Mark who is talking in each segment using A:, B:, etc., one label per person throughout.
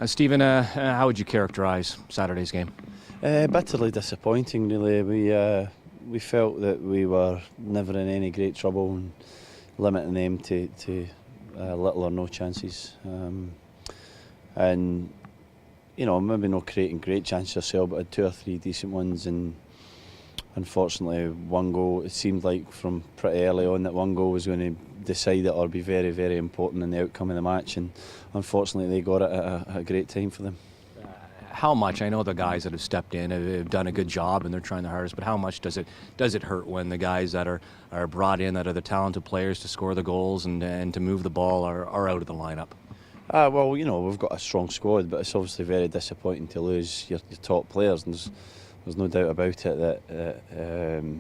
A: Stephen, how would you characterize Saturday's game?
B: Bitterly disappointing, really. We felt that we were never in any great trouble and limiting them to little or no chances. And maybe not creating great chances ourselves, but had two or three decent ones. And unfortunately, one goal, it seemed like from pretty early on that one goal was going to decide it or be very, very important in the outcome of the match. And unfortunately, they got it at a great time for them.
A: How much? I know the guys that have stepped in have done a good job and they're trying their hardest, but how much does it hurt when the guys that are brought in, that are the talented players to score the goals and to move the ball, are out of the lineup?
B: Well, we've got a strong squad, but it's obviously very disappointing to lose your top players. And there's no doubt about it that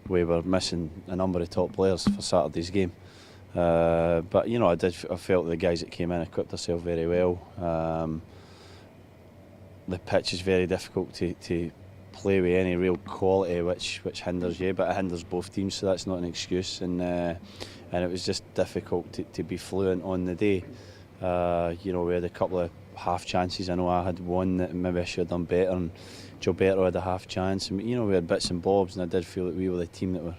B: we were missing a number of top players for Saturday's game. But I felt the guys that came in equipped themselves very well. The pitch is very difficult to play with any real quality, which hinders you, but it hinders both teams, so that's not an excuse. And it was just difficult to be fluent on the day. We had a couple of half chances. I know I had one that maybe I should have done better, and Gilberto had a half chance. And, we had bits and bobs, and I did feel that we were the team that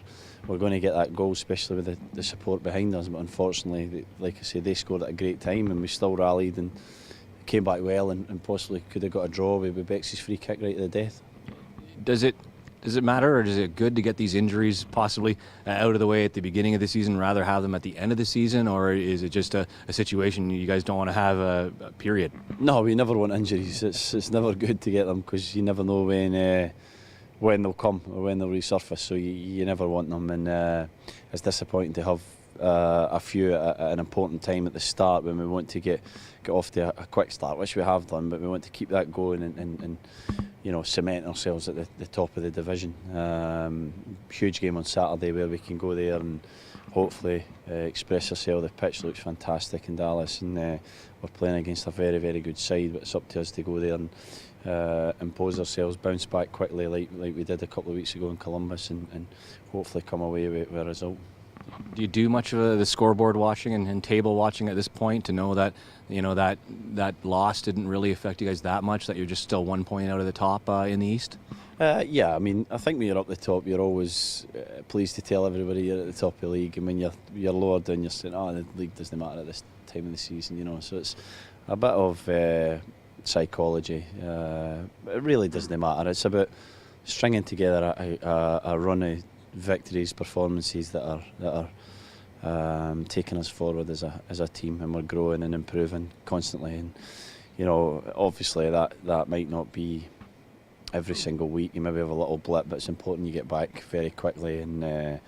B: were going to get that goal, especially with the support behind us. But unfortunately, like I say, they scored at a great time, and we still rallied and came back well, and possibly could have got a draw with Bex's free kick right to the death.
A: Does it matter, or is it good to get these injuries possibly out of the way at the beginning of the season, rather have them at the end of the season, or is it just a situation you guys don't want to have a period? No,
B: we never want injuries. It's never good to get them, because you never know when they'll come or when they'll resurface, so you never want them. And it's disappointing to have a few at an important time at the start when we want to get off to a quick start, which we have done, but we want to keep that going and cement ourselves at the top of the division. Huge game on Saturday where we can go there and hopefully express ourselves. The pitch looks fantastic in Dallas, and we're playing against a very, very good side, but it's up to us to go there and impose ourselves, bounce back quickly like we did a couple of weeks ago in Columbus, and hopefully come away with a result.
A: Do you do much of the scoreboard watching and table watching at this point to know that that loss didn't really affect you guys that much, that you're just still 1 point out of the top in the East?
B: Yeah, I mean, I think when you're up the top, you're always pleased to tell everybody you're at the top of the league, and when you're lower down, you're saying, the league doesn't matter at this time of the season, So it's a bit of psychology. It really doesn't matter. It's about stringing together a run of victories, performances that are taking us forward as a team, and we're growing and improving constantly. And obviously that might not be every single week. You maybe have a little blip, but it's important you get back very quickly and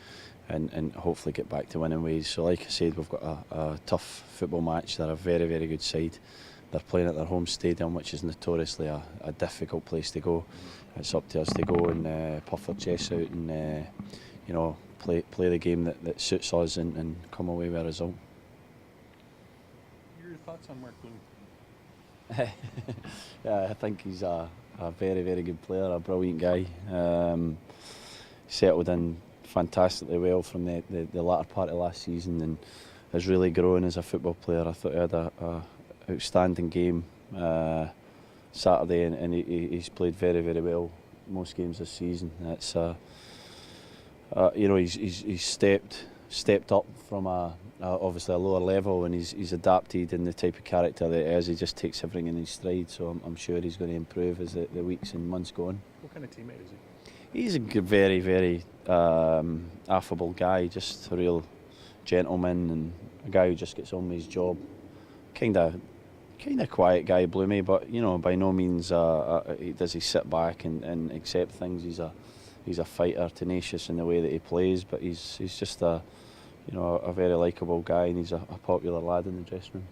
B: hopefully get back to winning ways. So like I said, we've got a tough football match. They're a very, very good side. They're playing at their home stadium, which is notoriously a difficult place to go. It's up to us to go and puff our chests out and play the game that suits us and come away with a result.
C: Your thoughts on Mark
B: Bloom? Yeah, I think he's a very, very good player, a brilliant guy. Settled in fantastically well from the latter part of last season and has really grown as a football player. I thought he had a outstanding game Saturday, and he's played very, very well most games this season. It's he's stepped up from obviously a lower level, and he's adapted in the type of character that he is. He just takes everything in his stride, so I'm sure he's going to improve as the weeks and months go on.
C: What kind of teammate is he?
B: He's a very, very affable guy, just a real gentleman, and a guy who just gets on with his job. Kind of quiet guy, Bloomy, but by no means does he sit back and accept things. He's a fighter, tenacious in the way that he plays, but he's just a very likeable guy, and he's a popular lad in the dressing room.